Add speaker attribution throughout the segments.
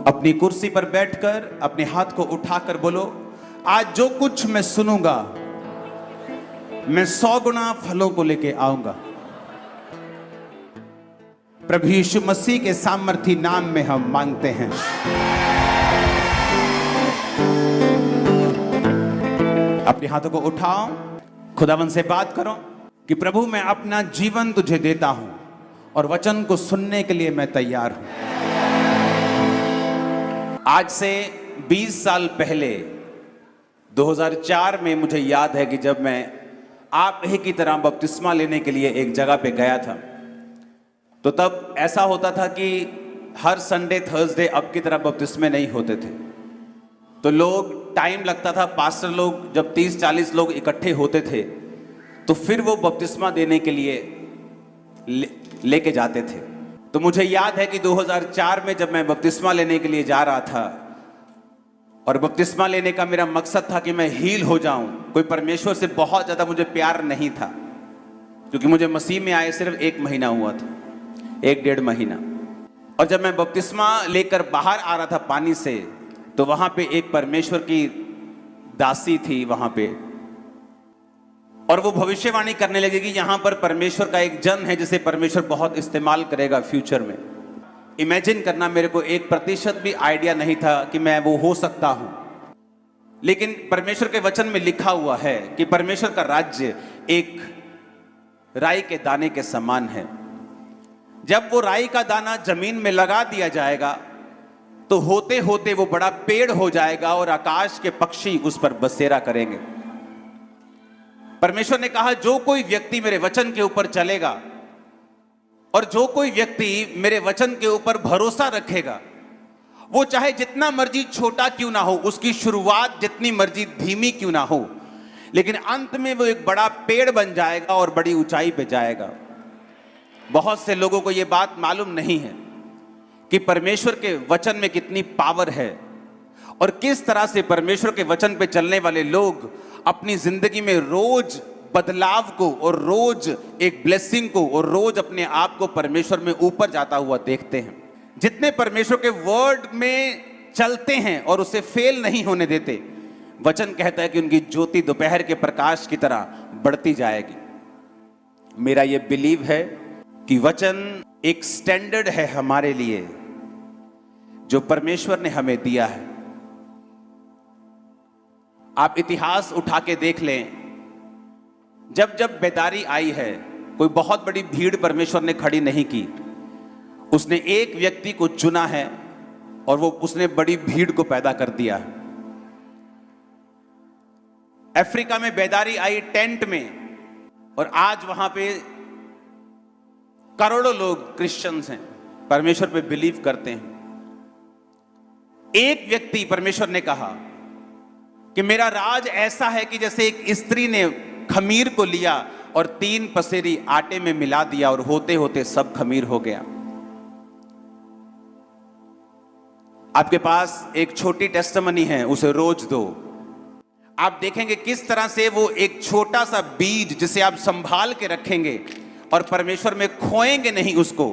Speaker 1: अपनी कुर्सी पर बैठकर अपने हाथ को उठाकर बोलो, आज जो कुछ मैं सुनूंगा मैं 100 गुना फलों को लेके आऊंगा। प्रभु यीशु मसीह के सामर्थी नाम में हम मांगते हैं। अपने हाथों को उठाओ, खुदावन से बात करो कि प्रभु मैं अपना जीवन तुझे देता हूं और वचन को सुनने के लिए मैं तैयार हूं। आज से 20 साल पहले 2004 में मुझे याद है कि जब मैं आप ही की तरह बपतिस्मा लेने के लिए एक जगह पे गया था, तो तब ऐसा होता था कि हर संडे थर्सडे अब की तरह बपतिस्मे नहीं होते थे। तो लोग टाइम लगता था, पास्टर लोग जब 30-40 लोग इकट्ठे होते थे तो फिर वो बपतिस्मा देने के लिए लेके जाते थे। तो मुझे याद है कि 2004 में जब मैं बपतिस्मा लेने के लिए जा रहा था और बपतिस्मा लेने का मेरा मकसद था कि मैं हील हो जाऊं, कोई परमेश्वर से बहुत ज्यादा मुझे प्यार नहीं था, क्योंकि मुझे मसीह में आए सिर्फ 1 महीना हुआ था, 1-1.5 महीना। और जब मैं बपतिस्मा लेकर बाहर आ रहा था पानी से, तो वहां पे एक परमेश्वर की दासी थी वहां पे, और वो भविष्यवाणी करने लगी कि यहां पर परमेश्वर का एक जन है जिसे परमेश्वर बहुत इस्तेमाल करेगा फ्यूचर में। इमेजिन करना, मेरे को 1% भी आइडिया नहीं था कि मैं वो हो सकता हूं, लेकिन परमेश्वर के वचन में लिखा हुआ है कि परमेश्वर का राज्य एक राई के दाने के समान है। जब वो राई का दाना जमीन में लगा दिया जाएगा तो होते होते वो बड़ा पेड़ हो जाएगा और आकाश के पक्षी उस पर बसेरा करेंगे। परमेश्वर ने कहा, जो कोई व्यक्ति मेरे वचन के ऊपर चलेगा और जो कोई व्यक्ति मेरे वचन के ऊपर भरोसा रखेगा, वो चाहे जितना मर्जी छोटा क्यों ना हो, उसकी शुरुआत जितनी मर्जी धीमी क्यों ना हो, लेकिन अंत में वो एक बड़ा पेड़ बन जाएगा और बड़ी ऊंचाई पे जाएगा। बहुत से लोगों को ये बात मालूम नहीं है कि परमेश्वर के वचन में कितनी पावर है और किस तरह से परमेश्वर के वचन पे चलने वाले लोग अपनी जिंदगी में रोज बदलाव को और रोज एक ब्लेसिंग को और रोज अपने आप को परमेश्वर में ऊपर जाता हुआ देखते हैं। जितने परमेश्वर के वर्ड में चलते हैं और उसे फेल नहीं होने देते, वचन कहता है कि उनकी ज्योति दोपहर के प्रकाश की तरह बढ़ती जाएगी। मेरा यह बिलीव है कि वचन एक स्टैंडर्ड है हमारे लिए जो परमेश्वर ने हमें दिया है। आप इतिहास उठा के देख लें, जब जब बेदारी आई है, कोई बहुत बड़ी भीड़ परमेश्वर ने खड़ी नहीं की, उसने एक व्यक्ति को चुना है और वो उसने बड़ी भीड़ को पैदा कर दिया। अफ्रीका में बेदारी आई टेंट में, और आज वहां पे करोड़ों लोग क्रिश्चियंस हैं, परमेश्वर पे बिलीव करते हैं। एक व्यक्ति, परमेश्वर ने कहा कि मेरा राज ऐसा है कि जैसे एक स्त्री ने खमीर को लिया और 3 पसेरी आटे में मिला दिया और होते होते सब खमीर हो गया। आपके पास एक छोटी टेस्टिमनी है, उसे रोज दो। आप देखेंगे किस तरह से वो एक छोटा सा बीज जिसे आप संभाल के रखेंगे और परमेश्वर में खोएंगे नहीं उसको,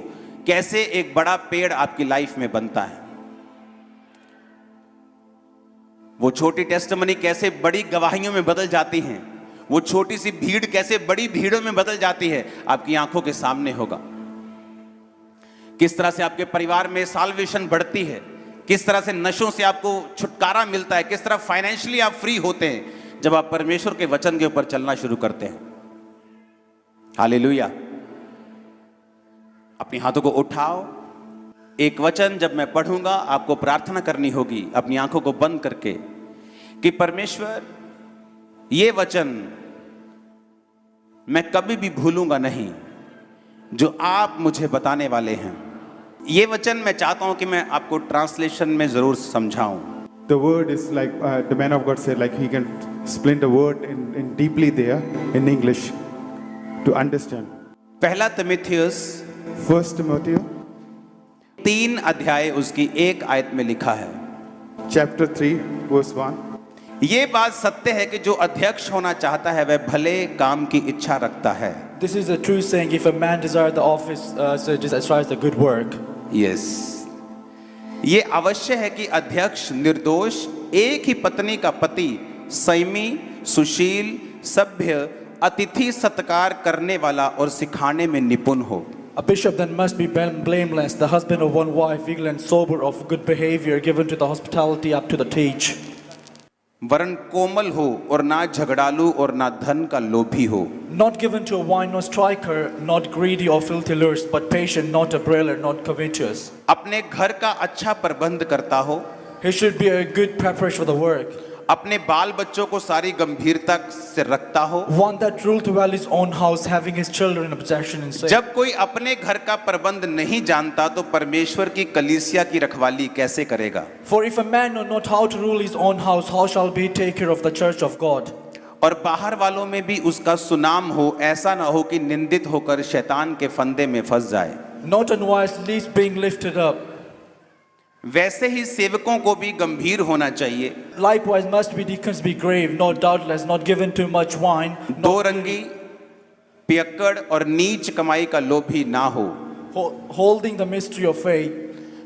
Speaker 1: कैसे एक बड़ा पेड़ आपकी लाइफ में बनता है। वो छोटी टेस्टिमनी कैसे बड़ी गवाहियों में बदल जाती हैं, वो छोटी सी भीड़ कैसे बड़ी भीड़ों में बदल जाती है, आपकी आंखों के सामने होगा। किस तरह से आपके परिवार में साल्वेशन बढ़ती है, किस तरह से नशों से आपको छुटकारा मिलता है, किस तरह फाइनेंशियली आप फ्री होते हैं जब आप परमेश्वर के वचन के ऊपर चलना शुरू करते हैं। हालेलुया। अपने हाथों को उठाओ। एक वचन जब मैं पढ़ूंगा आपको प्रार्थना करनी होगी अपनी आंखों को बंद करके कि परमेश्वर, ये वचन मैं कभी भी भूलूंगा नहीं जो आप मुझे बताने वाले हैं। ये वचन मैं चाहता हूं कि मैं आपको ट्रांसलेशन में जरूर समझाऊं।
Speaker 2: The word is like the man of God said, like he can explain the word in deeply there in English to understand.
Speaker 1: पहला तिमुथियुस
Speaker 2: 1 Timothy
Speaker 1: 3 अध्याय उसकी 1 आयत में लिखा है,
Speaker 2: chapter 3 verse 1.
Speaker 1: ये बात सत्य है कि जो अध्यक्ष होना चाहता है वह भले काम की इच्छा रखता है।
Speaker 3: This is a true saying, if a man desires the office, so just as far as the good work.
Speaker 1: Yes. ये अवश्य है कि अध्यक्ष निर्दोष एक ही पत्नी का पति, संयमी, सुशील, सभ्य, अतिथि सत्कार करने वाला और सिखाने में निपुण हो।
Speaker 3: A bishop then must be blameless, the husband of one wife, vigilant, sober, of good behavior, given to the hospitality up to the teach.
Speaker 1: वरन कोमल हो और ना झगड़ालू और ना धन का लोभी हो।
Speaker 3: Not given to a wine, no striker, not greedy or filthy lust, but patient, not a brailer, not covetous.
Speaker 1: अपने घर का अच्छा प्रबंध करता हो।
Speaker 3: He should be a good preparation for the work.
Speaker 1: अपने बाल बच्चों को सारी गंभीरता से रखता हो।
Speaker 3: One that ruled well his own house, having his children in possession and safe.
Speaker 1: जब कोई अपने घर का प्रबंध नहीं जानता तो परमेश्वर की कलीसिया की रखवाली कैसे करेगा?
Speaker 3: For if a man know not how to rule his own house, how shall he take care of the church of God?
Speaker 1: और बाहर वालों में भी उसका सुनाम हो, ऐसा ना हो कि निंदित होकर शैतान के फंदे में फंस जाए।
Speaker 3: Not unwise, least being lifted up.
Speaker 1: वैसे ही सेवकों को भी गंभीर होना चाहिए।
Speaker 3: Likewise must be deacons be grave, not doubtless, not given too much wine,
Speaker 1: दो रंगी, पियक्कड़ और नीच कमाई का लोभी ना हो,
Speaker 3: holding the mystery of faith,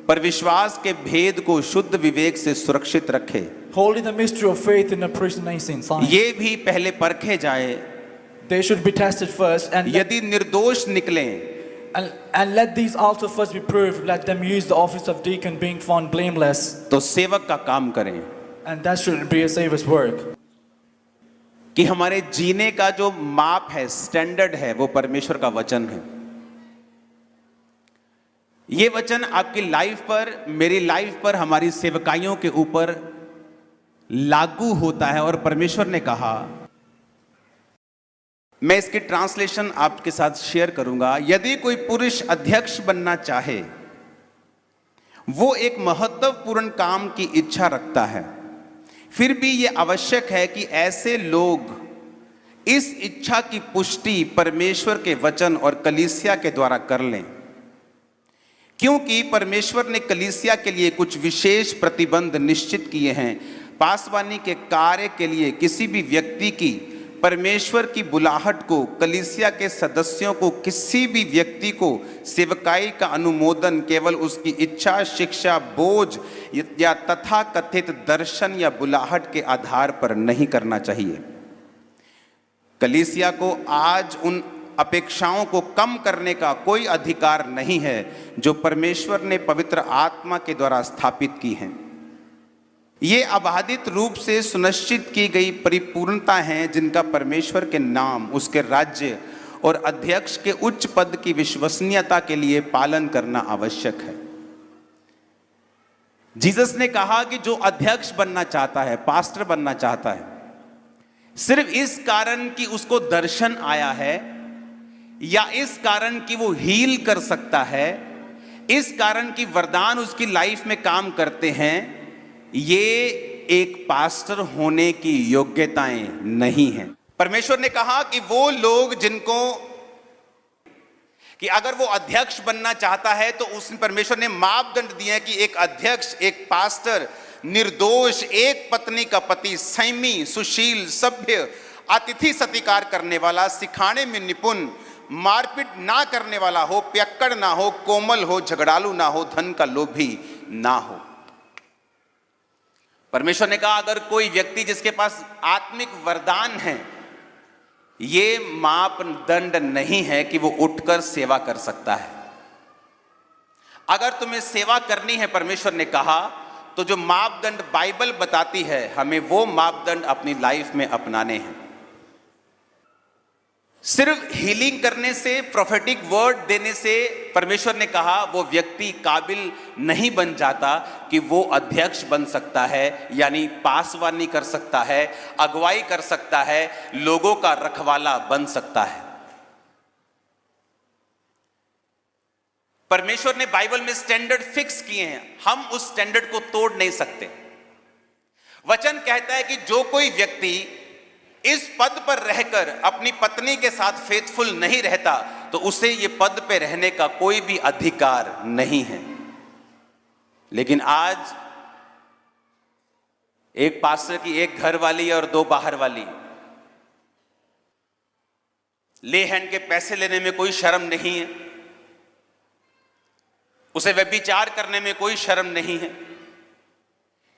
Speaker 1: पर विश्वास के भेद को शुद्ध विवेक से सुरक्षित रखे।
Speaker 3: holding the mystery of faith in a prisoner in science.
Speaker 1: ये भी पहले परखे जाए,
Speaker 3: They should be tested first, and
Speaker 1: यदि निर्दोष निकलें
Speaker 3: let these also first be proved. Let them use the office of deacon, being found blameless,
Speaker 1: तो सेवक का काम करें
Speaker 3: and that should be a savior's work.
Speaker 1: कि हमारे जीने का जो माप है, स्टैंडर्ड है, वो परमेश्वर का वचन है। ये वचन आपकी लाइफ पर, मेरी लाइफ पर, हमारी सेवकाइयों के ऊपर लागू होता है। और परमेश्वर ने कहा, मैं इसकी ट्रांसलेशन आपके साथ शेयर करूंगा, यदि कोई पुरुष अध्यक्ष बनना चाहे, वो एक महत्वपूर्ण काम की इच्छा रखता है, फिर भी यह आवश्यक है कि ऐसे लोग इस इच्छा की पुष्टि परमेश्वर के वचन और कलीसिया के द्वारा कर लें, क्योंकि परमेश्वर ने कलीसिया के लिए कुछ विशेष प्रतिबंध निश्चित किए हैं। पासवानी के कार्य के लिए किसी भी व्यक्ति की परमेश्वर की बुलाहट को, कलीसिया के सदस्यों को, किसी भी व्यक्ति को सेवकाई का अनुमोदन केवल उसकी इच्छा, शिक्षा, बोझ या तथाकथित दर्शन या बुलाहट के आधार पर नहीं करना चाहिए। कलीसिया को आज उन अपेक्षाओं को कम करने का कोई अधिकार नहीं है जो परमेश्वर ने पवित्र आत्मा के द्वारा स्थापित की हैं। ये अबाधित रूप से सुनिश्चित की गई परिपूर्णता हैं जिनका परमेश्वर के नाम, उसके राज्य और अध्यक्ष के उच्च पद की विश्वसनीयता के लिए पालन करना आवश्यक है। जीसस ने कहा कि जो अध्यक्ष बनना चाहता है, पास्टर बनना चाहता है, सिर्फ इस कारण कि उसको दर्शन आया है, या इस कारण कि वो हील कर सकता है, इस कारण कि वरदान उसकी लाइफ में काम करते हैं, ये एक पास्टर होने की योग्यताएं नहीं हैं। परमेश्वर ने कहा कि वो लोग जिनको, कि अगर वो अध्यक्ष बनना चाहता है तो उसने, परमेश्वर ने मापदंड दिए हैं कि एक अध्यक्ष, एक पास्टर निर्दोष, एक पत्नी का पति, संयमी, सुशील, सभ्य, अतिथि सत्कार करने वाला, सिखाने में निपुण, मारपीट ना करने वाला हो, पियक्कड़ ना हो, कोमल हो, झगड़ालू ना हो, धन का लोभी ना हो। परमेश्वर ने कहा अगर कोई व्यक्ति जिसके पास आत्मिक वरदान है, ये मापदंड नहीं है कि वो उठकर सेवा कर सकता है। अगर तुम्हें सेवा करनी है, परमेश्वर ने कहा, तो जो मापदंड बाइबल बताती है, हमें वो मापदंड अपनी लाइफ में अपनाने हैं। सिर्फ हीलिंग करने से, प्रोफेटिक वर्ड देने से परमेश्वर ने कहा वो व्यक्ति काबिल नहीं बन जाता कि वो अध्यक्ष बन सकता है, यानी पासवानी कर सकता है, अगुवाई कर सकता है, लोगों का रखवाला बन सकता है। परमेश्वर ने बाइबल में स्टैंडर्ड फिक्स किए हैं, हम उस स्टैंडर्ड को तोड़ नहीं सकते। वचन कहता है कि जो कोई व्यक्ति इस पद पर रहकर अपनी पत्नी के साथ फेथफुल नहीं रहता, तो उसे ये पद पे रहने का कोई भी अधिकार नहीं है। लेकिन आज एक पास्टर की एक घर वाली और दो बाहर वाली, ले हैंड के पैसे लेने में कोई शर्म नहीं है, उसे व्यभिचार करने में कोई शर्म नहीं है,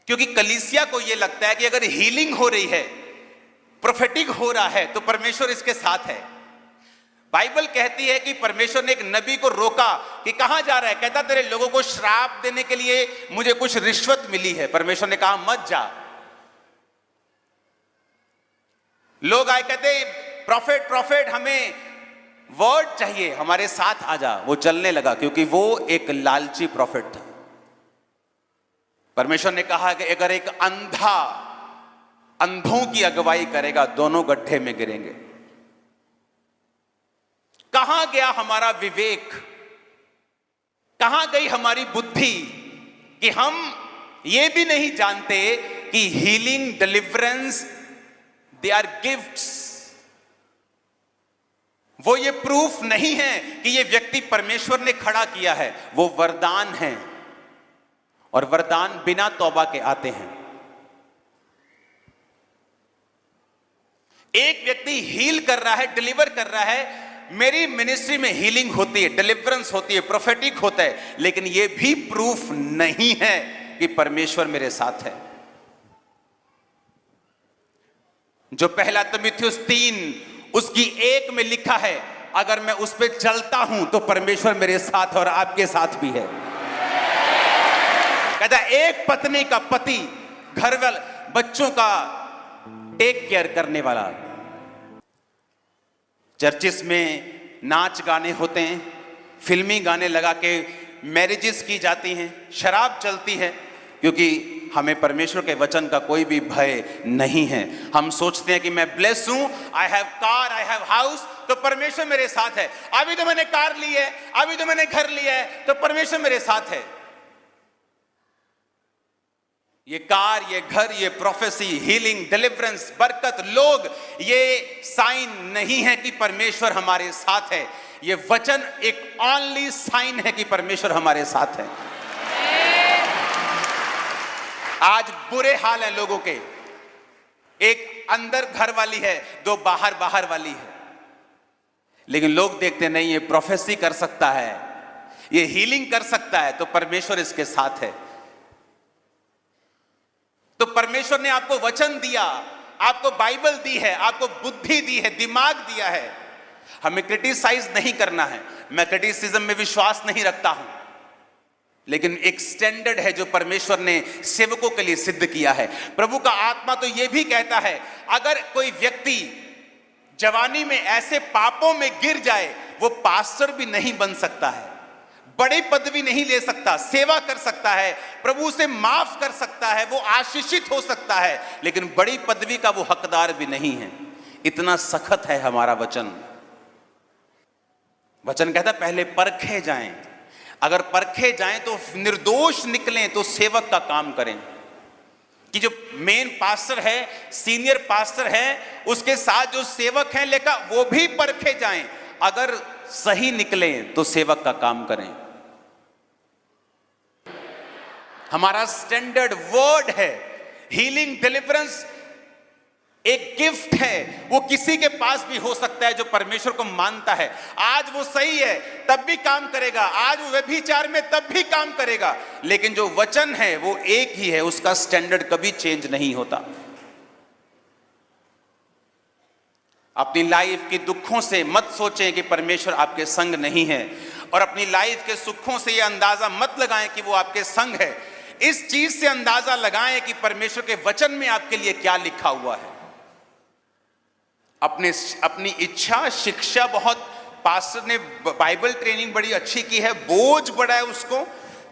Speaker 1: क्योंकि कलीसिया को यह लगता है कि अगर हीलिंग हो रही है, प्रोफेटिक हो रहा है, तो परमेश्वर इसके साथ है। बाइबल कहती है कि परमेश्वर ने एक नबी को रोका कि कहां जा रहा है। कहता तेरे लोगों को श्राप देने के लिए मुझे कुछ रिश्वत मिली है। परमेश्वर ने कहा मत जा। लोग आए कहते प्रॉफिट प्रॉफिट हमें वर्ड चाहिए, हमारे साथ आ जा। वो चलने लगा क्योंकि वो एक लालची प्रॉफिट था। परमेश्वर ने कहा कि अगर एक अंधा अंधों की अगुवाई करेगा, दोनों गड्ढे में गिरेंगे। कहां गया हमारा विवेक, कहां गई हमारी बुद्धि कि हम ये भी नहीं जानते कि healing, deliverance, they are gifts. वो ये प्रूफ नहीं है कि ये व्यक्ति परमेश्वर ने खड़ा किया है, वो वरदान है, और वरदान बिना तौबा के आते हैं। एक व्यक्ति हील कर रहा है, डिलीवर कर रहा है, मेरी मिनिस्ट्री में हीलिंग होती है, डिलीवरेंस होती है, प्रोफेटिक होता है, लेकिन यह भी प्रूफ नहीं है कि परमेश्वर मेरे साथ है। जो पहला तिमुथियुस 3 उसकी 1 में लिखा है, अगर मैं उस पर चलता हूं तो परमेश्वर मेरे साथ और आपके साथ भी है। कहता एक पत्नी का पति, घर वाले बच्चों का टेक केयर करने वाला। चर्चिस में नाच गाने होते हैं, फिल्मी गाने लगा के मैरिजेस की जाती हैं, शराब चलती है, क्योंकि हमें परमेश्वर के वचन का कोई भी भय नहीं है। हम सोचते हैं कि मैं ब्लेस हूं, I have car, I have house, तो परमेश्वर मेरे साथ है। अभी तो मैंने कार ली है, अभी तो मैंने घर लिया है, तो परमेश्वर मेरे साथ है। ये कार, ये घर, ये प्रोफेसी, हीलिंग, डिलीवरेंस, बरकत, लोग, ये साइन नहीं है कि परमेश्वर हमारे साथ है। ये वचन एक ओनली साइन है कि परमेश्वर हमारे साथ है। आज बुरे हाल है लोगों के, एक अंदर घर वाली है, 2 बाहर बाहर वाली है, लेकिन लोग देखते नहीं ये प्रोफेसी कर सकता है, ये हीलिंग कर सकता है, तो परमेश्वर इसके साथ है। तो परमेश्वर ने आपको वचन दिया, आपको बाइबल दी है, आपको बुद्धि दी है, दिमाग दिया है। हमें क्रिटिसाइज नहीं करना है, मैं क्रिटिसिज्म में विश्वास नहीं रखता हूं, लेकिन एक स्टैंडर्ड है जो परमेश्वर ने सेवकों के लिए सिद्ध किया है। प्रभु का आत्मा तो यह भी कहता है, अगर कोई व्यक्ति जवानी में ऐसे पापों में गिर जाए, वो पास्टर भी नहीं बन सकता है, बड़ी पदवी नहीं ले सकता, सेवा कर सकता है, प्रभु से माफ कर सकता है, वो आशीषित हो सकता है, लेकिन बड़ी पदवी का वो हकदार भी नहीं है। इतना सख्त है हमारा वचन। वचन कहता पहले परखे जाएं, अगर परखे जाएं तो निर्दोष निकलें तो सेवक का काम करें। कि जो मेन पास्टर है, सीनियर पास्टर है, उसके साथ जो सेवक हैं लेकर वो भी परखे जाएं, अगर सही निकलें तो सेवक का काम करें। हमारा स्टैंडर्ड वर्ड है। हीलिंग, डिलीवरेंस एक गिफ्ट है, वो किसी के पास भी हो सकता है जो परमेश्वर को मानता है। आज वो सही है तब भी काम करेगा, आज वो व्यभिचार में तब भी काम करेगा, लेकिन जो वचन है वो एक ही है, उसका स्टैंडर्ड कभी चेंज नहीं होता। अपनी लाइफ के दुखों से मत सोचें कि परमेश्वर आपके संग नहीं है, और अपनी लाइफ के सुखों से यह अंदाजा मत लगाएं कि वो आपके संग है। इस चीज से अंदाजा लगाएं कि परमेश्वर के वचन में आपके लिए क्या लिखा हुआ है। अपनी इच्छा, शिक्षा, बहुत पास्टर ने बाइबल ट्रेनिंग बड़ी अच्छी की है, बोझ बड़ा है उसको,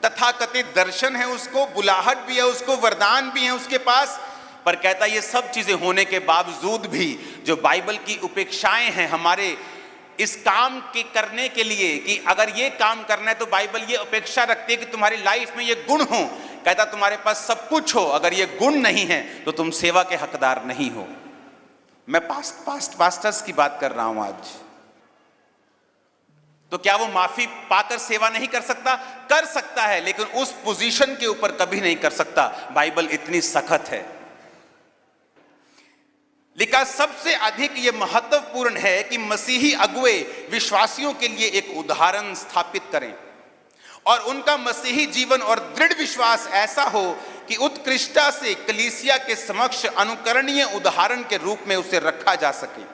Speaker 1: तथाकथित दर्शन है उसको, बुलाहट भी है उसको, वरदान भी है उसके पास, पर कहता ये सब चीजें होने के बावजूद भी जो बाइबल की उपेक्षाएं हैं हमारे इस काम के करने के लिए, कि अगर ये काम करना है तो बाइबल ये अपेक्षा रखती है कि तुम्हारी लाइफ में ये गुण हो। कहता तुम्हारे पास सब कुछ हो, अगर ये गुण नहीं है तो तुम सेवा के हकदार नहीं हो। मैं पास्टर्स की बात कर रहा हूं आज। तो क्या वो माफी पाकर सेवा नहीं कर सकता? कर सकता है, लेकिन उस पोजीशन के ऊपर कभी नहीं कर सकता। बाइबल इतनी सख्त है। लिखा सबसे अधिक यह महत्वपूर्ण है कि मसीही अगुवे विश्वासियों के लिए एक उदाहरण स्थापित करें,
Speaker 4: और उनका मसीही जीवन और दृढ़ विश्वास ऐसा हो कि उत्कृष्टता से कलीसिया के समक्ष अनुकरणीय उदाहरण के रूप में उसे रखा जा सके।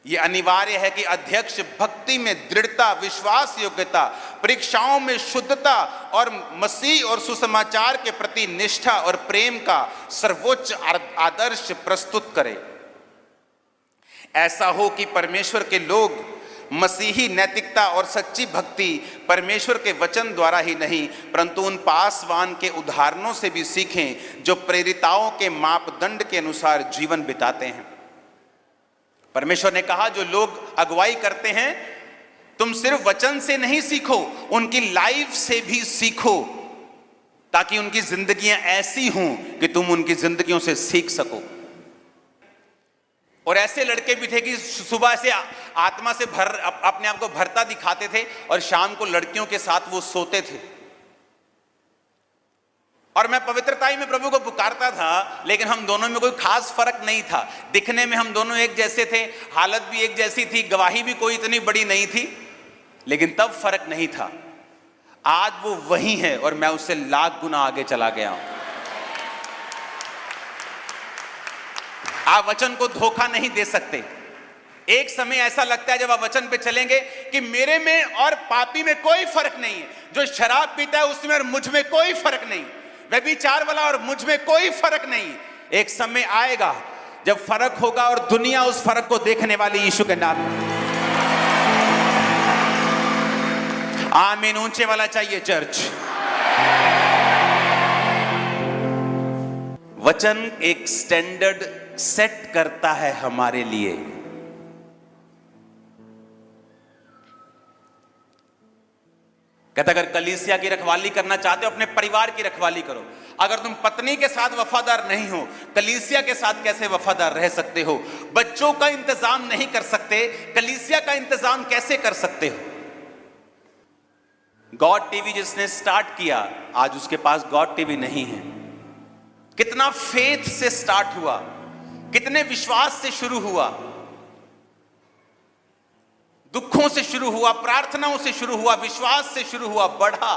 Speaker 4: यह अनिवार्य है कि अध्यक्ष भक्ति में दृढ़ता, विश्वास योग्यता, परीक्षाओं में शुद्धता और मसीह और सुसमाचार के प्रति निष्ठा और प्रेम का सर्वोच्च आदर्श प्रस्तुत करे। ऐसा हो कि परमेश्वर के लोग मसीही नैतिकता और सच्ची भक्ति परमेश्वर के वचन द्वारा ही नहीं परंतु उन पासवान के उदाहरणों से भी सीखें जो प्रेरिताओं के मापदंड के अनुसार जीवन बिताते हैं। परमेश्वर ने कहा, जो लोग अगुवाई करते हैं तुम सिर्फ वचन से नहीं सीखो, उनकी लाइफ से भी सीखो, ताकि उनकी जिंदगियां ऐसी हों कि तुम उनकी जिंदगियों से सीख सको। और ऐसे लड़के भी थे कि सुबह से आत्मा से अपने आप को भरता दिखाते थे और शाम को लड़कियों के साथ वो सोते थे। और मैं पवित्रता में प्रभु को पुकारता था, लेकिन हम दोनों में कोई खास फर्क नहीं था। दिखने में हम दोनों एक जैसे थे, हालत भी एक जैसी थी, गवाही भी कोई इतनी बड़ी नहीं थी, लेकिन तब फर्क नहीं था। आज वो वही है और मैं उससे लाख गुना आगे चला गया हूं। आप वचन को धोखा नहीं दे सकते। एक समय ऐसा लगता है जब आप वचन पे चलेंगे कि मेरे में और पापी में कोई फर्क नहीं है। जो शराब पीता है उसमें और मुझ में कोई फर्क नहीं, व्यभिचार वाला और मुझ में कोई फर्क नहीं। एक समय आएगा जब फर्क होगा और दुनिया उस फर्क को देखने वाली यीशु के नाम में। आमीन ऊंचे वाला चाहिए चर्च। वचन एक स्टैंडर्ड सेट करता है हमारे लिए। कहता अगर कलीसिया की रखवाली करना चाहते हो, अपने परिवार की रखवाली करो। अगर तुम पत्नी के साथ वफादार नहीं हो, कलीसिया के साथ कैसे वफादार रह सकते हो? बच्चों का इंतजाम नहीं कर सकते, कलीसिया का इंतजाम कैसे कर सकते हो? गॉड टीवी जिसने स्टार्ट किया, आज उसके पास गॉड टीवी नहीं है। कितना फेथ से स्टार्ट हुआ, कितने विश्वास से शुरू हुआ, दुखों से शुरू हुआ, प्रार्थनाओं से शुरू हुआ, विश्वास से शुरू हुआ, बढ़ा,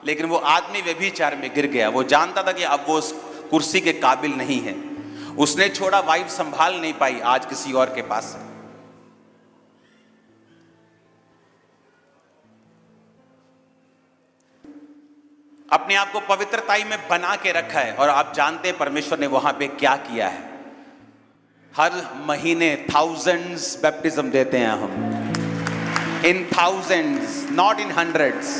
Speaker 4: लेकिन वो आदमी व्यभिचार में गिर गया। वो जानता था कि अब वो उस कुर्सी के काबिल नहीं है। उसने छोड़ा, वाइफ संभाल नहीं पाई, आज किसी और के पास है। अपने आप को पवित्रताई में बना के रखा है। और आप जानते हैं परमेश्वर ने वहां पे क्या किया है। हर महीने थाउजेंड्स बैप्टिज्म देते हैं हम, in thousands, not in hundreds.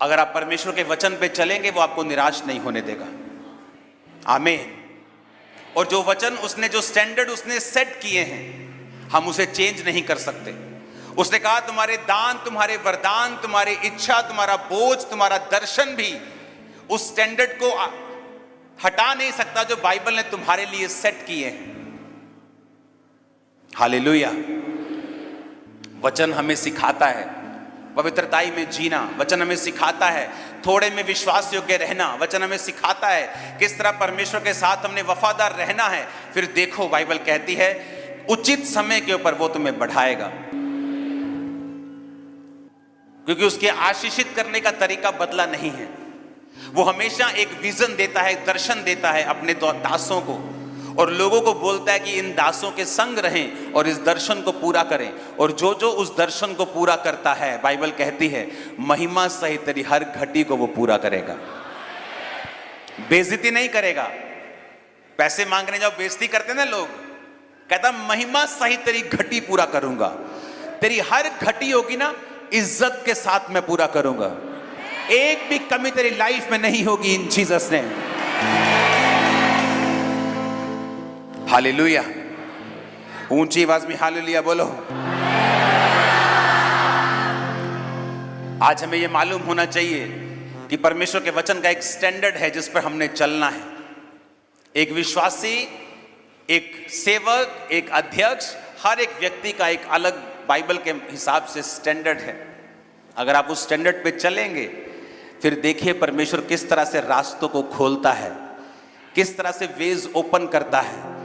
Speaker 4: अगर आप परमेश्वर के वचन पे चलेंगे, वो आपको निराश नहीं होने देगा। आमीन। और जो वचन उसने, जो स्टैंडर्ड उसने सेट किए हैं, हम उसे चेंज नहीं कर सकते। उसने कहा तुम्हारे दान, तुम्हारे वरदान, तुम्हारी इच्छा, तुम्हारा बोझ, तुम्हारा दर्शन भी उस स्टैंडर्ड को हटा नहीं सकता जो बाइबल ने तुम्हारे लिए सेट किए हैं। हालेलुया। वचन हमें सिखाता है पवित्रताई में जीना। वचन हमें सिखाता है थोड़े में विश्वास योग्य रहना। वचन हमें सिखाता है किस तरह परमेश्वर के साथ हमने वफादार रहना है। फिर देखो, बाइबल कहती है उचित समय के ऊपर वो तुम्हें बढ़ाएगा, क्योंकि उसके आशीषित करने का तरीका बदला नहीं है। वो हमेशा एक विजन देता है, दर्शन देता है अपने दासों को, और लोगों को बोलता है कि इन दासों के संग रहें और इस दर्शन को पूरा करें। और जो जो उस दर्शन को पूरा करता है, बाइबल कहती है महिमा सहित तेरी हर घटी को वो पूरा करेगा। बेइज्जती नहीं करेगा। पैसे मांगने जाओ, बेइज्जती करते ना लोग, कहता महिमा सहित तेरी घटी पूरा करूंगा। तेरी हर घटी होगी ना, इज्जत के साथ मैं पूरा करूंगा। एक भी कमी तेरी लाइफ में नहीं होगी, इन जीसस ने। हालेलुया। ऊंची आवाज में हालेलुया बोलो। आज हमें यह मालूम होना चाहिए कि परमेश्वर के वचन का एक स्टैंडर्ड है जिस पर हमने चलना है। एक विश्वासी, एक सेवक, एक अध्यक्ष, हर एक व्यक्ति का एक अलग बाइबल के हिसाब से स्टैंडर्ड है। अगर आप उस स्टैंडर्ड पे चलेंगे, फिर देखिए परमेश्वर किस तरह से रास्तों को खोलता है, किस तरह से वेज ओपन करता है।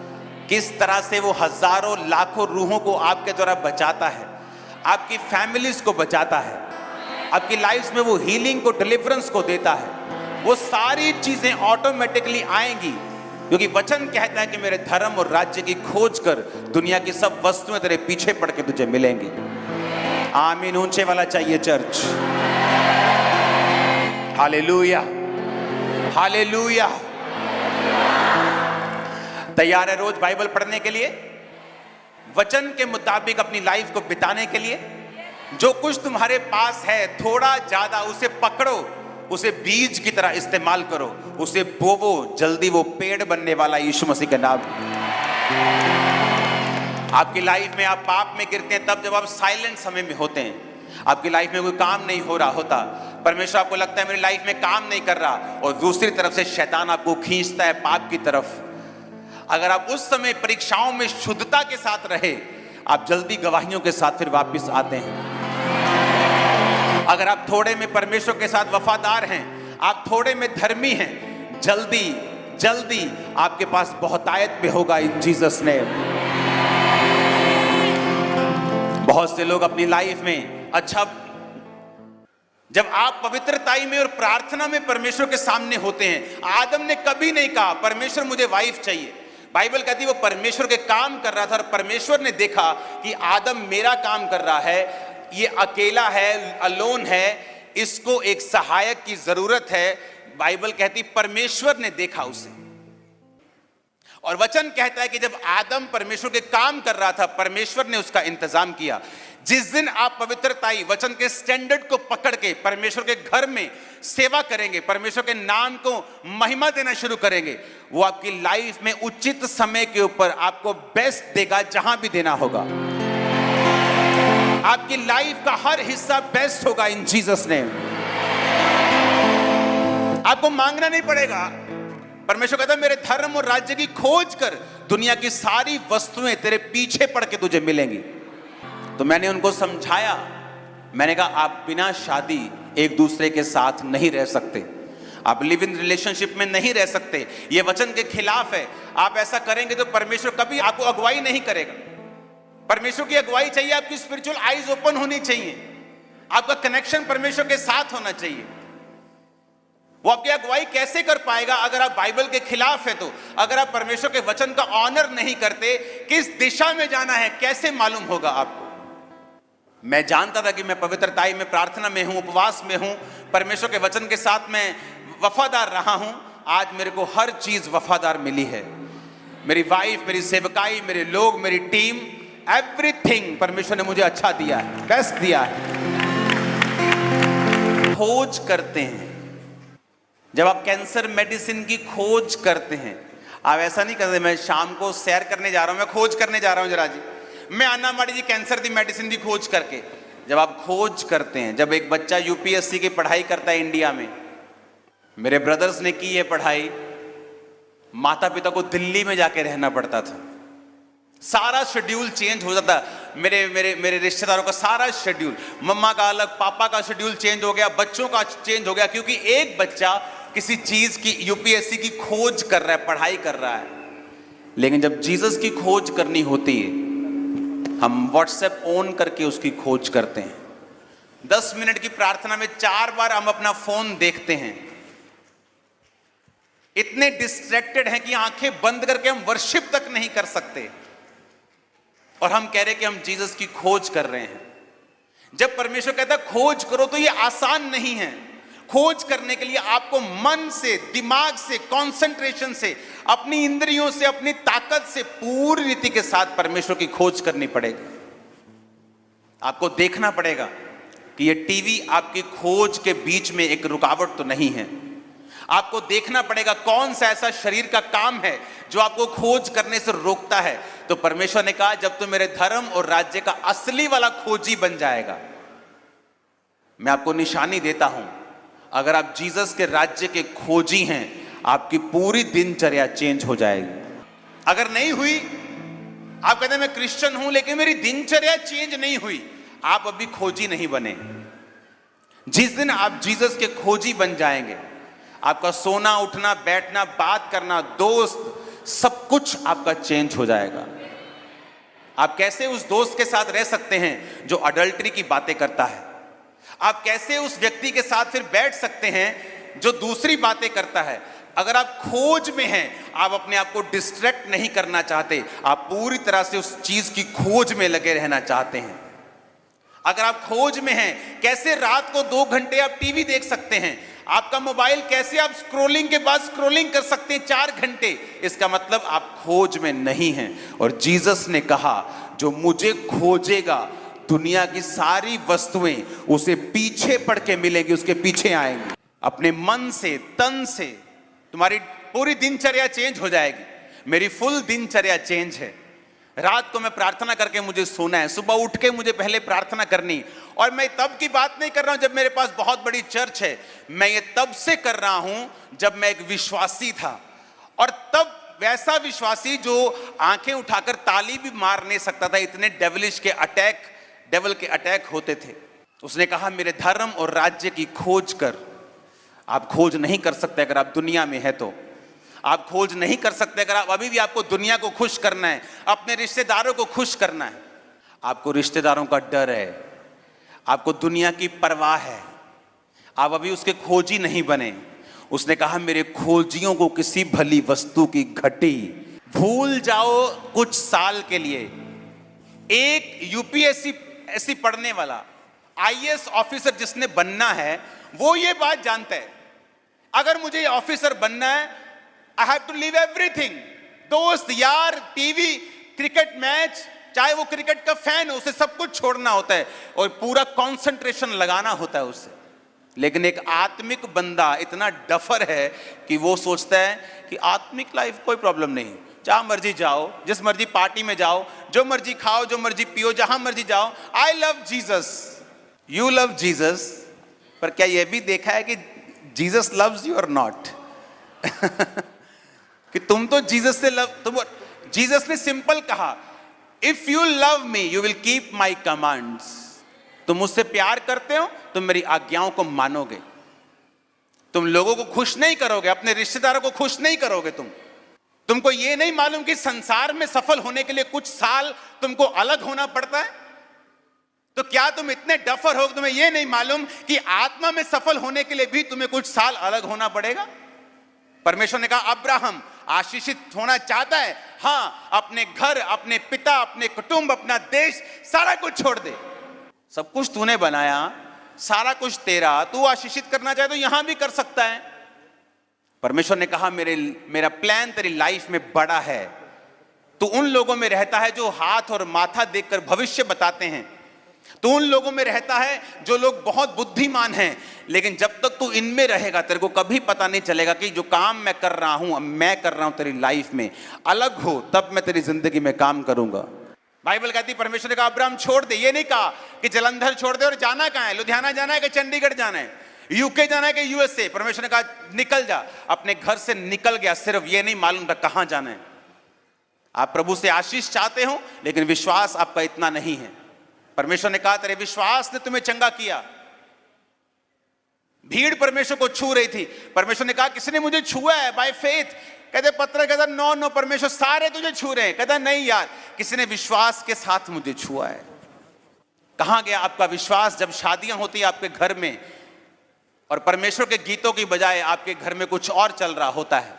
Speaker 4: किस तरह से वो हजारों लाखों रूहों को आपके द्वारा बचाता है, आपकी फैमिलीज को बचाता है, आपकी लाइफ में वो हीलिंग को, डिलीवरेंस को देता है। वो सारी चीजें ऑटोमेटिकली आएंगी, क्योंकि वचन कहता है कि मेरे धर्म और राज्य की खोज कर दुनिया की सब वस्तुएं तेरे पीछे पड़ के तुझे मिलेंगी। आमीन ऊंचे वाला चाहिए चर्च। Hallelujah, hallelujah. तैयार है रोज बाइबल पढ़ने के लिए, वचन के मुताबिक अपनी लाइफ को बिताने के लिए? जो कुछ तुम्हारे पास है थोड़ा ज्यादा उसे पकड़ो, उसे बीज की तरह इस्तेमाल करो, उसे बोवो, जल्दी वो पेड़ बनने वाला यीशु मसीह के नाम। आपकी लाइफ में आप पाप में गिरते हैं तब जब आप साइलेंट समय में होते हैं, आपकी लाइफ में कोई काम नहीं हो रहा होता, परमेश्वर आपको लगता है मेरी लाइफ में काम नहीं कर रहा, और दूसरी तरफ से शैतान आपको खींचता है पाप की तरफ। अगर आप उस समय परीक्षाओं में शुद्धता के साथ रहे, आप जल्दी गवाहियों के साथ फिर वापस आते हैं। अगर आप थोड़े में परमेश्वर के साथ वफादार हैं, आप थोड़े में धर्मी हैं, जल्दी जल्दी आपके पास बहुतायत में होगा इन जीसस नेम। बहुत से लोग अपनी लाइफ में, अच्छा जब आप पवित्रताई में और प्रार्थना में परमेश्वर के सामने होते हैं, आदम ने कभी नहीं कहा परमेश्वर मुझे वाइफ चाहिए। बाइबल कहती है वो परमेश्वर के काम कर रहा था और परमेश्वर ने देखा कि आदम मेरा काम कर रहा है, ये अकेला है, अलोन है, इसको एक सहायक की जरूरत है। बाइबल कहती परमेश्वर ने देखा उसे, और वचन कहता है कि जब आदम परमेश्वर के काम कर रहा था, परमेश्वर ने उसका इंतजाम किया। जिस दिन आप पवित्रताई वचन के स्टैंडर्ड को पकड़ के परमेश्वर के घर में सेवा करेंगे, परमेश्वर के नाम को महिमा देना शुरू करेंगे, वो आपकी लाइफ में उचित समय के ऊपर आपको बेस्ट देगा, जहां भी देना होगा। आपकी लाइफ का हर हिस्सा बेस्ट होगा इन जीसस नेम। आपको मांगना नहीं पड़ेगा। परमेश्वर कहता है मेरे धर्म और राज्य की खोज कर, दुनिया की सारी वस्तुएं तेरे पीछे पड़ के तुझे मिलेंगी। तो मैंने उनको समझाया, मैंने कहा आप बिना शादी एक दूसरे के साथ नहीं रह सकते, आप लिव इन रिलेशनशिप में नहीं रह सकते, ये वचन के खिलाफ है। आप ऐसा करेंगे तो परमेश्वर कभी आपको अगुवाई नहीं करेगा। परमेश्वर की अगुवाई चाहिए, आपकी स्पिरिचुअल आईज ओपन होनी चाहिए, आपका कनेक्शन परमेश्वर के साथ होना चाहिए। वो आपकी अगुवाई कैसे कर पाएगा अगर आप बाइबल के खिलाफ है? तो अगर आप परमेश्वर के वचन का ऑनर नहीं करते, किस दिशा में जाना है कैसे मालूम होगा आपको? मैं जानता था कि मैं पवित्रताई में, प्रार्थना में हूं, उपवास में हूं, परमेश्वर के वचन के साथ मैं वफादार रहा हूं। आज मेरे को हर चीज वफादार मिली है, मेरी वाइफ, मेरी सेवकाई, मेरे लोग, मेरी टीम, एवरीथिंग परमेश्वर ने मुझे अच्छा दिया है, बेस्ट दिया है। खोज करते हैं, जब आप कैंसर मेडिसिन की खोज करते हैं, आप ऐसा नहीं करते मैं शाम को सैर करने जा रहा हूं, मैं खोज करने जा रहा हूं जरा जी, मैं आना माड़ी जी कैंसर दी मेडिसिन दी खोज करके। जब आप खोज करते हैं, जब एक बच्चा यूपीएससी की पढ़ाई करता है इंडिया में, मेरे ब्रदर्स ने की है पढ़ाई, माता पिता को दिल्ली में जाके रहना पड़ता था, सारा शेड्यूल चेंज हो जाता। मेरे रिश्तेदारों का सारा शेड्यूल, मम्मा का अलग, पापा का शेड्यूल चेंज हो गया, बच्चों का चेंज हो गया, क्योंकि एक बच्चा किसी चीज की, यूपीएससी की खोज कर रहा है, पढ़ाई कर रहा है। लेकिन जब जीसस की खोज करनी होती है, हम व्हाट्सएप ऑन करके उसकी खोज करते हैं। 10 मिनट की प्रार्थना में 4 बार हम अपना फोन देखते हैं, इतने डिस्ट्रैक्टेड हैं कि आंखें बंद करके हम वर्शिप तक नहीं कर सकते, और हम कह रहे कि हम जीसस की खोज कर रहे हैं। जब परमेश्वर कहता है खोज करो, तो ये आसान नहीं है। खोज करने के लिए आपको मन से, दिमाग से, कंसंट्रेशन से, अपनी इंद्रियों से, अपनी ताकत से पूरी रीति के साथ परमेश्वर की खोज करनी पड़ेगी। आपको देखना पड़ेगा कि ये टीवी आपकी खोज के बीच में एक रुकावट तो नहीं है। आपको देखना पड़ेगा कौन सा ऐसा शरीर का काम है जो आपको खोज करने से रोकता है। तो परमेश्वर ने कहा जब तू मेरे धर्म और राज्य का असली वाला खोजी बन जाएगा, मैं आपको निशानी देता हूं, अगर आप जीसस के राज्य के खोजी हैं, आपकी पूरी दिनचर्या चेंज हो जाएगी। अगर नहीं हुई, आप कहते हैं मैं क्रिश्चियन हूं लेकिन मेरी दिनचर्या चेंज नहीं हुई, आप अभी खोजी नहीं बने। जिस दिन आप जीसस के खोजी बन जाएंगे, आपका सोना, उठना, बैठना, बात करना, दोस्त, सब कुछ आपका चेंज हो जाएगा। आप कैसे उस दोस्त के साथ रह सकते हैं जो अडल्ट्री की बातें करता है? आप कैसे उस व्यक्ति के साथ फिर बैठ सकते हैं जो दूसरी बातें करता है? अगर आप खोज में हैं, आप अपने आप को डिस्ट्रैक्ट नहीं करना चाहते, आप पूरी तरह से उस चीज की खोज में लगे रहना चाहते हैं। अगर आप खोज में हैं, कैसे रात को 2 घंटे आप टीवी देख सकते हैं? आपका मोबाइल कैसे आप स्क्रॉलिंग के बाद स्क्रॉलिंग कर सकते हैं 4 घंटे? इसका मतलब आप खोज में नहीं हैं। और जीसस ने कहा, जो मुझे खोजेगा दुनिया की सारी वस्तुएं उसे पीछे पड़ के मिलेंगी, उसके पीछे आएंगी। अपने मन से, तन से तुम्हारी पूरी दिनचर्या चेंज हो जाएगी। मेरी फुल दिनचर्या चेंज है। रात को मैं प्रार्थना करके मुझे सोना है, सुबह उठ के मुझे पहले प्रार्थना करनी। और मैं तब की बात नहीं कर रहा हूं जब मेरे पास बहुत बड़ी चर्च है, मैं ये तब से कर रहा हूं जब मैं एक विश्वासी था। और तब वैसा विश्वासी जो आंखें उठाकर ताली भी मार नहीं सकता था, इतने डेविल के अटैक होते थे। उसने कहा, मेरे धर्म और राज्य की खोज कर। आप खोज नहीं कर सकते अगर आप दुनिया में है तो। आप खोज नहीं कर सकते अगर आप अभी भी आपको दुनिया को खुश करना है, अपने रिश्तेदारों को खुश करना है। आपको रिश्तेदारों का डर है, आपको दुनिया की परवाह है, आप अभी उसके खोजी नहीं बने। उसने कहा, मेरे खोजियों को किसी भली वस्तु की घटी। भूल जाओ कुछ साल के लिए। एक यूपीएससी पढ़ने वाला, आईएएस ऑफिसर जिसने बनना है, वो ये बात जानता है, अगर मुझे ऑफिसर बनना है, I have to leave everything. दोस्त, यार, टीवी, क्रिकेट मैच, चाहे वो क्रिकेट का फैन हो, उसे सब कुछ छोड़ना होता है और पूरा कंसंट्रेशन लगाना होता है उससे। लेकिन एक आत्मिक बंदा इतना डफर है कि वो सोचता है कि आत्मिक लाइफ कोई प्रॉब्लम नहीं, जहां मर्जी जाओ, जिस मर्जी पार्टी में जाओ, जो मर्जी खाओ, जो मर्जी पियो, जहां मर्जी जाओ, I love Jesus. You love Jesus, पर क्या यह भी देखा है कि जीसस लव्स यू और नॉट? कि तुम तो जीसस से जीसस ने सिंपल कहा, if you love me you will keep my commands. तुम मुझसे प्यार करते हो, तुम मेरी आज्ञाओं को मानोगे। तुम लोगों को खुश नहीं करोगे, अपने रिश्तेदारों को खुश नहीं करोगे। तुमको ये नहीं मालूम कि संसार में सफल होने के लिए कुछ साल तुमको अलग होना पड़ता है? तो क्या तुम इतने डफर हो, तुम्हें यह नहीं मालूम कि आत्मा में सफल होने के लिए भी तुम्हें कुछ साल अलग होना पड़ेगा? परमेश्वर ने कहा, अब्राहम आशीषित होना चाहता है, हां, अपने घर, अपने पिता, अपने कुटुंब, अपना देश, सारा कुछ छोड़ दे। सब कुछ तूने बनाया, सारा कुछ तेरा, तू आशीषित करना चाहे तो यहां भी कर सकता है। परमेश्वर ने कहा, मेरा प्लान तेरी लाइफ में बड़ा है। तू उन लोगों में रहता है जो हाथ और माथा देखकर भविष्य बताते हैं। तू उन लोगों में रहता है जो लोग बहुत बुद्धिमान हैं, लेकिन जब तक तू इनमें रहेगा तेरे को कभी पता नहीं चलेगा कि जो काम मैं कर रहा हूं तेरी लाइफ में, अलग हो, तब मैं तेरी जिंदगी में काम करूंगा। बाइबल कहती, परमेश्वर ने कहा, अब्राहम छोड़ दे। ये नहीं कहा कि जलंधर छोड़ दे और जाना कहां है, लुधियाना जाना है कि चंडीगढ़ जाना है, यूके जाना है कि यूएसए। परमेश्वर ने कहा, निकल जा। अपने घर से निकल गया, सिर्फ ये नहीं मालूम था कहां जाना है। आप प्रभु से आशीष चाहते हो, लेकिन विश्वास आपका इतना नहीं है। परमेश्वर ने कहा, तेरे विश्वास ने तुम्हें चंगा किया। भीड़ परमेश्वर को छू रही थी। परमेश्वर ने कहा, किसी ने मुझे छुआ है बाय फेथ। कहते पत्र कहता, नो परमेश्वर, सारे तुझे छू रहे हैं। कहता, नहीं यार, किसी ने विश्वास के साथ मुझे छुआ है। कहां गया आपका विश्वास जब शादियां होती है आपके घर में और परमेश्वर के गीतों की बजाय आपके घर में कुछ और चल रहा होता है?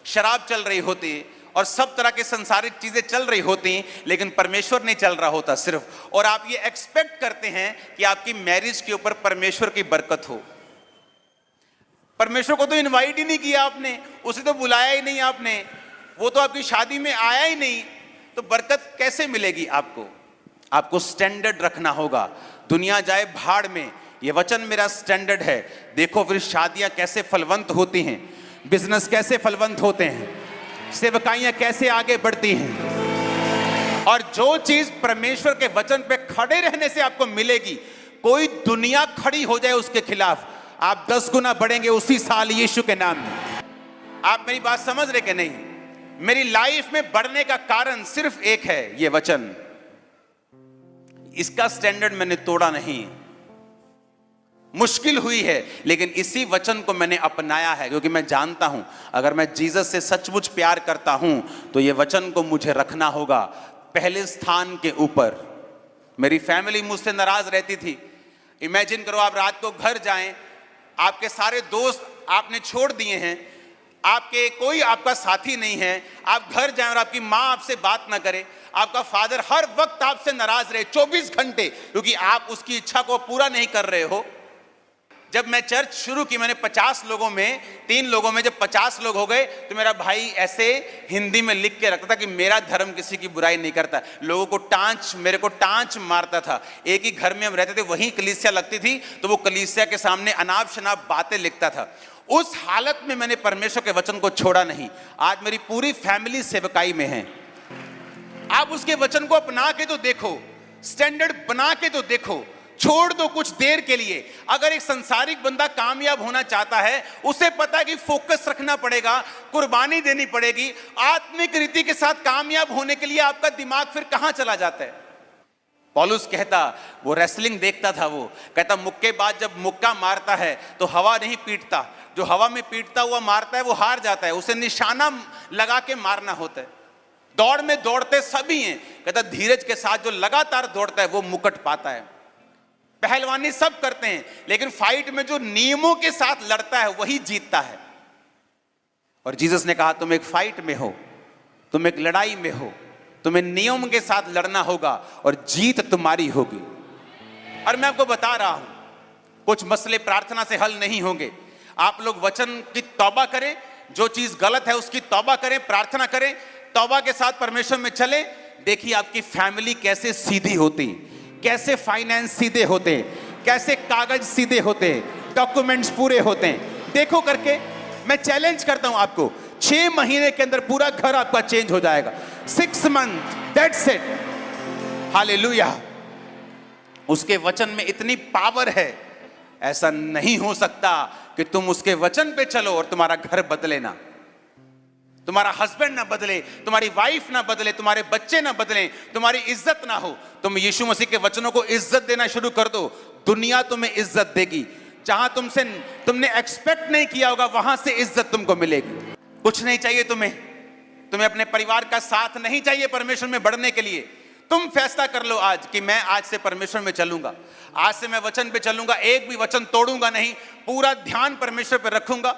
Speaker 4: शराब चल रही होती और सब तरह के संसारिक चीजें चल रही होती, लेकिन परमेश्वर नहीं चल रहा होता सिर्फ। और आप ये एक्सपेक्ट करते हैं कि आपकी मैरिज के ऊपर परमेश्वर की बरकत हो। परमेश्वर को तो इनवाइट ही नहीं किया आपने, उसे तो बुलाया ही नहीं आपने, वो तो आपकी शादी में आया ही नहीं, तो बरकत कैसे मिलेगी आपको? आपको स्टैंडर्ड रखना होगा। दुनिया जाए भाड़ में, ये वचन मेरा स्टैंडर्ड है। देखो फिर शादियां कैसे फलवंत होती हैं, बिजनेस कैसे फलवंत होते हैं, सेवकाइयां कैसे आगे बढ़ती हैं। और जो चीज परमेश्वर के वचन पे खड़े रहने से आपको मिलेगी, कोई दुनिया खड़ी हो जाए उसके खिलाफ, आप 10 गुना बढ़ेंगे उसी साल यीशु के नाम में। आप मेरी बात समझ रहे कि नहीं? मेरी लाइफ में बढ़ने का कारण सिर्फ एक है, ये वचन। इसका स्टैंडर्ड मैंने तोड़ा नहीं। मुश्किल हुई है, लेकिन इसी वचन को मैंने अपनाया है, क्योंकि मैं जानता हूं अगर मैं जीसस से सचमुच प्यार करता हूं तो ये वचन को मुझे रखना होगा पहले स्थान के ऊपर। मेरी फैमिली मुझसे नाराज रहती थी। इमेजिन करो आप रात को घर जाएं, आपके सारे दोस्त आपने छोड़ दिए हैं, आपके कोई आपका साथी नहीं है, आप घर जाएं और आपकी माँ आपसे बात ना करे, आपका फादर हर वक्त आपसे नाराज रहे 24 घंटे, क्योंकि आप उसकी इच्छा को पूरा नहीं कर रहे हो। जब मैं चर्च शुरू की, मैंने 50 लोगों में 3 लोगों में जब 50 लोग हो गए तो मेरा भाई ऐसे हिंदी में लिख के रखता था कि मेरा धर्म किसी की बुराई नहीं करता। लोगों को मेरे को टांच मारता था। एक ही घर में हम रहते थे, वहीं कलीसिया लगती थी, तो वो कलीसिया के सामने अनाप शनाप बातें लिखता था। उस हालत में मैंने परमेश्वर के वचन को छोड़ा नहीं। आज मेरी पूरी फैमिली सेवकाई में है। आप उसके वचन को अपना के तो देखो, स्टैंडर्ड बना के तो देखो, छोड़ दो कुछ देर के लिए। अगर एक संसारिक बंदा कामयाब होना चाहता है, उसे पता है कि फोकस रखना पड़ेगा, कुर्बानी देनी पड़ेगी। आत्मिक रीति के साथ कामयाब होने के लिए आपका दिमाग फिर कहां चला जाता है। पौलुस कहता, वो रेसलिंग देखता था, वो कहता मुक्केबाज जब मुक्का मारता है तो हवा नहीं पीटता, जो हवा में पीटता हुआ मारता है वो हार जाता है, उसे निशाना लगा के मारना होता है। दौड़ में दौड़ते सभी हैं, कहता धीरज के साथ जो लगातार दौड़ता है वो मुकुट पाता है। पहलवानी सब करते हैं, लेकिन फाइट में जो नियमों के साथ लड़ता है वही जीतता है। और जीसस ने कहा तुम एक फाइट में हो, तुम एक लड़ाई में हो, तुम्हें नियम के साथ लड़ना होगा और जीत तुम्हारी होगी। और मैं आपको बता रहा हूं, कुछ मसले प्रार्थना से हल नहीं होंगे। आप लोग वचन की तौबा करें, जो चीज गलत है उसकी तौबा करें, प्रार्थना करें, तौबा के साथ परमेश्वर में चले। देखिए आपकी फैमिली कैसे सीधी होती, कैसे फाइनेंस सीधे होते, कैसे कागज सीधे होते, डॉक्यूमेंट्स पूरे होते हैं। देखो करके, मैं चैलेंज करता हूं आपको, 6 महीने के अंदर पूरा घर आपका चेंज हो जाएगा। 6 मंथ, दैट्स इट। हालेलुया। उसके वचन में इतनी पावर है, ऐसा नहीं हो सकता कि तुम उसके वचन पे चलो और तुम्हारा घर बदले ना, तुम्हारा हस्बैंड ना बदले, तुम्हारी वाइफ ना बदले, तुम्हारे बच्चे ना बदले, तुम्हारी इज्जत ना हो। तुम यीशु मसीह के वचनों को इज्जत देना शुरू कर दो, दुनिया तुम्हें इज्जत देगी। जहां तुमने एक्सपेक्ट नहीं किया होगा, वहां से इज्जत तुमको मिलेगी। कुछ नहीं चाहिए तुम्हें अपने परिवार का साथ नहीं चाहिए परमेश्वर में बढ़ने के लिए। तुम फैसला कर लो आज कि मैं आज से परमेश्वर में चलूंगा, आज से मैं वचन पे चलूंगा, एक भी वचन तोड़ूंगा नहीं, पूरा ध्यान परमेश्वर पे रखूंगा।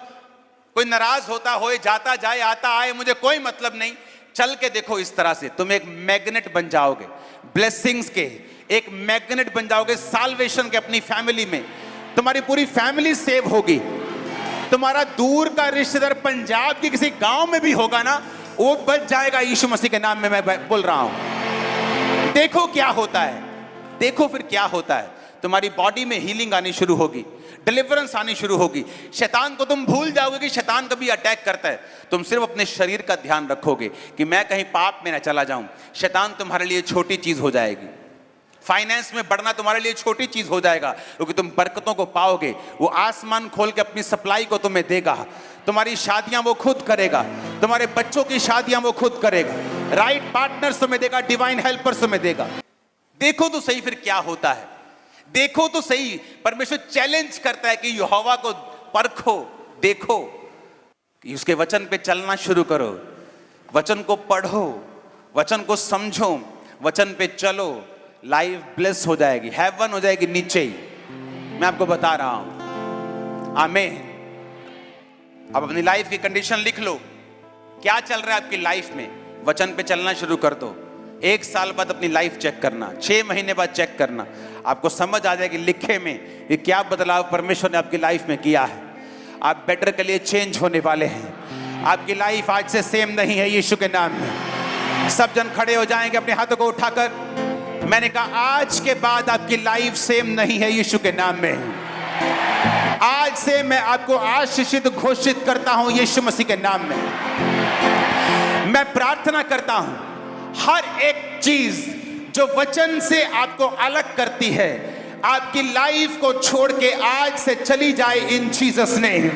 Speaker 4: कोई नाराज होता होए, जाता जाए, आता आए, मुझे कोई मतलब नहीं। चल के देखो, इस तरह से तुम एक मैग्नेट बन जाओगे, ब्लेसिंग्स के एक मैग्नेट बन जाओगे, साल्वेशन के। अपनी फैमिली में तुम्हारी पूरी फैमिली सेव होगी। तुम्हारा दूर का रिश्तेदार पंजाब के किसी गांव में भी होगा ना, वो बच जाएगा यीशु मसीह के नाम में। मैं बोल रहा हूं, देखो क्या होता है, देखो फिर क्या होता है। तुम्हारी बॉडी में हीलिंग आनी शुरू होगी, डिलीवरेंस आनी शुरू होगी। शैतान को तुम भूल जाओगे कि शैतान कभी अटैक करता है। तुम सिर्फ अपने शरीर का ध्यान रखोगे कि मैं कहीं पाप में ना चला जाऊं। शैतान तुम्हारे लिए छोटी चीज हो जाएगी। फाइनेंस में बढ़ना तुम्हारे लिए छोटी चीज हो जाएगा, क्योंकि तुम बरकतों को पाओगे। वो आसमान खोल के अपनी सप्लाई को तुम्हें देगा। तुम्हारी शादियां वो खुद करेगा, तुम्हारे बच्चों की शादियां वो खुद करेगा, राइट पार्टनर्स तुम्हें देगा, डिवाइन हेल्पर्स तुम्हें देगा। देखो तो सही फिर क्या होता है, देखो तो सही। परमेश्वर चैलेंज करता है कि यहोवा को परखो, देखो कि उसके वचन पे चलना शुरू करो, वचन को पढ़ो, वचन को समझो, वचन पे चलो। लाइफ ब्लेस हो जाएगी, हेवन हो जाएगी नीचे ही। मैं आपको बता रहा हूं। आमीन। अब अपनी लाइफ की कंडीशन लिख लो, क्या चल रहा है आपकी लाइफ में। वचन पे चलना शुरू कर दो। 1 साल बाद अपनी लाइफ चेक करना, 6 महीने बाद चेक करना, आपको समझ आ जाएगी लिखे में कि क्या बदलाव परमेश्वर ने आपकी लाइफ में किया है। आप बेटर के लिए चेंज होने वाले हैं। आपकी लाइफ आज से सेम नहीं है यीशु के नाम में। सब जन खड़े हो जाएंगे अपने हाथों को उठाकर। मैंने कहा आज के बाद आपकी लाइफ सेम नहीं है यीशु के नाम में। आज से मैं आपको आशीषित घोषित करता हूं यीशु मसीह के नाम में। मैं प्रार्थना करता हूं, हर एक चीज जो वचन से आपको अलग करती है, आपकी लाइफ को छोड़ के आज से चली जाए इन जीसस नेम।